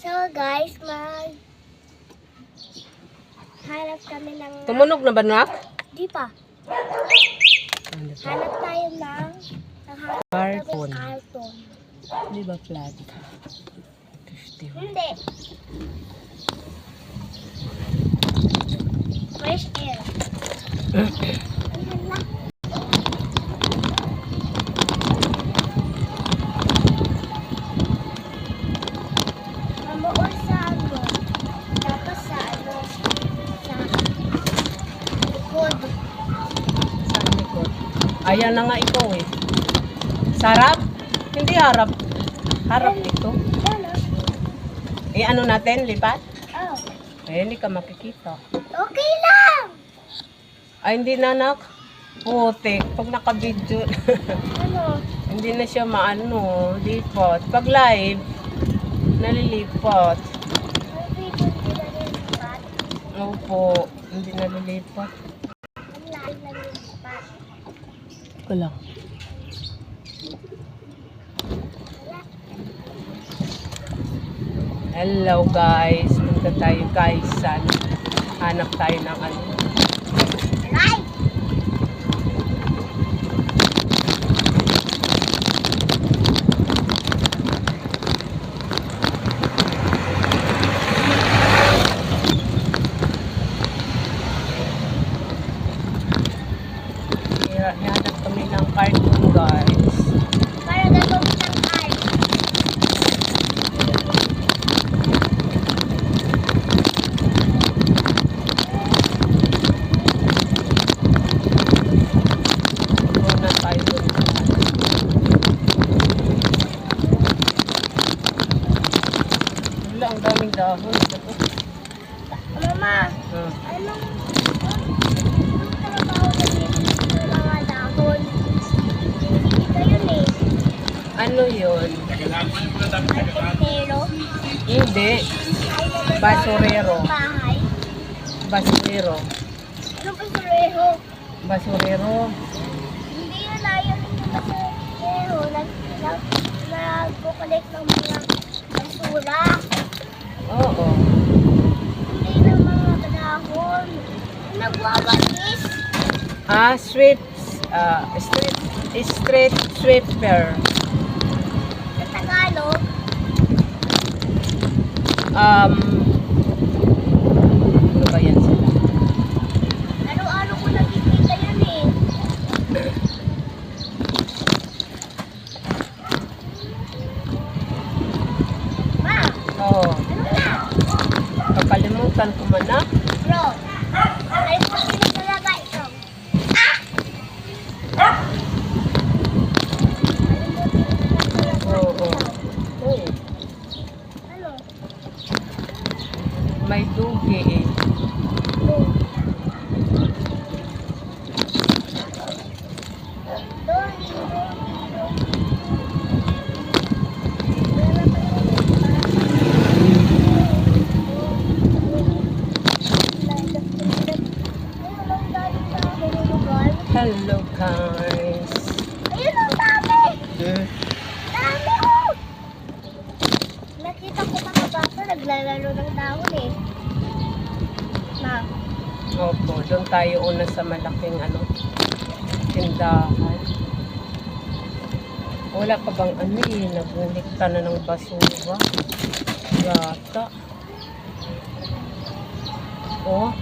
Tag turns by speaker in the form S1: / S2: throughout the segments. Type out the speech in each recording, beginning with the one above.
S1: So guys, hanap kami ng...
S2: Tumunog na ba, nak?
S1: Di pa. Hanap tayo ng...
S2: Carton.
S1: Carton.
S2: Di ba flat?
S1: Hindi. Fresh air. Ayan na. Mamuot sa ano. Tapos sa ano. Sa likod.
S2: Saan likod? Ayan na nga ito eh. Sarap? Hindi harap. Harap ito.
S1: Ano?
S2: Eh ano natin, lipat?
S1: Oh.
S2: Eh hindi ka makikita.
S1: Okay lang.
S2: Ay hindi na, nak. Putik. Pag naka-video.
S1: Ano?
S2: Hindi na siya maano. Lipat. Pag live, nalilipat.
S1: Ang video nila rin pat.
S2: Opo. Hindi nalilipat.
S1: Ang lahat na rin pat.
S2: Wala. Hello guys. Punta tayo guys. Hanap tayo ng ano.
S1: Right.
S2: Hanap kami ng cartoon guys.
S1: Para gagawin ng art.
S2: Muna tayo doon. Wala, ang daming dahon.
S1: Mama,
S2: Hmm.
S1: anong trabaho na dito ng mga dahon? Ito yun eh.
S2: Ano yun?
S1: Carpintero.
S2: Hindi. Basurero.
S1: Bahay.
S2: Basurero.
S1: Anong basurero?
S2: Basurero.
S1: Hindi yun na yun yung basurero. Nag-collect ng mga basura.
S2: Oo.
S1: Hindi ng mga dahon. Nagwawalis.
S2: Street sweeper.
S1: Sa Tagalog,
S2: Ano ba yan sila?
S1: araw-araw ko nakikita yan eh. Ma,
S2: Oo.
S1: ano na?
S2: Kakalimutan ko man na.
S1: Bro, ay po sino talaga ito?
S2: Oo. Oo.
S1: Ano?
S2: May dugi eh.
S1: Dori,
S2: Hello guys.
S1: ayun ang dami!
S2: Hmm.
S1: Dami oh! Nakita ko mga bata naglalaro ng dahon eh. Ma,
S2: Opo, doon tayo una sa malaking ano, tindahan. Wala pa bang ano eh, nagbulikta na ng basura. Yata. Oh,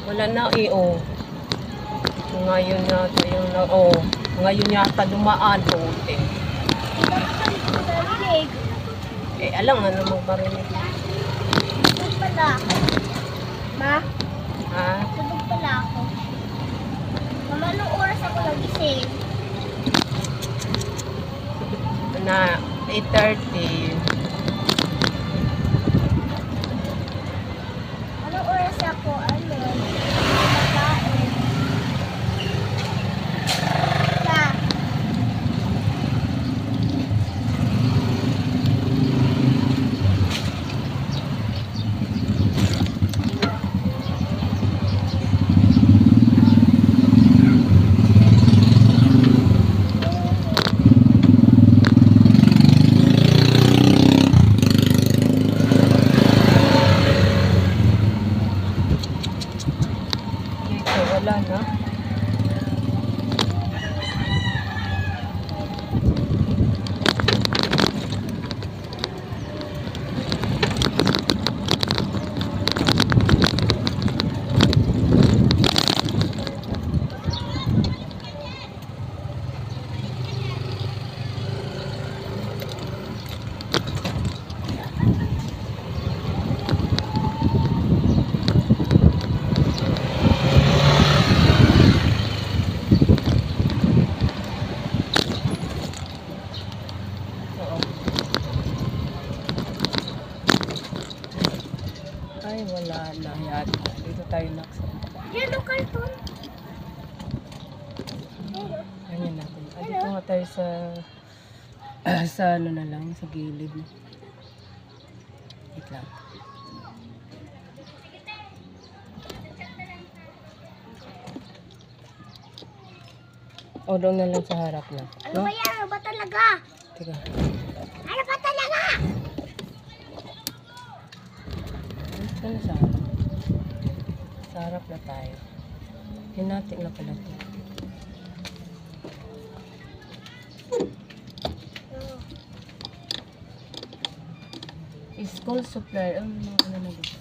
S2: wala na eh, oh. Ngayon yata yung, ngayon yata dumaan, puti.
S1: hindi ko narinig.
S2: Eh, alam nga namang marinig.
S1: Tulog pala ako. Ma,
S2: Ha?
S1: tulog pala ako. Mama, anong oras ako nagising?
S2: Na 8:30.
S1: Anong oras ako? Ano? Kakain. Ma,
S2: wala na yata. Dito tayo naksa.
S1: Yellow carton.
S2: Ganyan natin. Dito nga tayo sa sa ano na lang, sa gilid. Wait lang. O, doon na lang sa harap na.
S1: Ano ba yan? Ano ba talaga?
S2: Teka.
S1: Ano ba talaga?
S2: Dito na sa harap. Sa harap na tayo. Hinatik na pala ito. School supply. Ano na dito?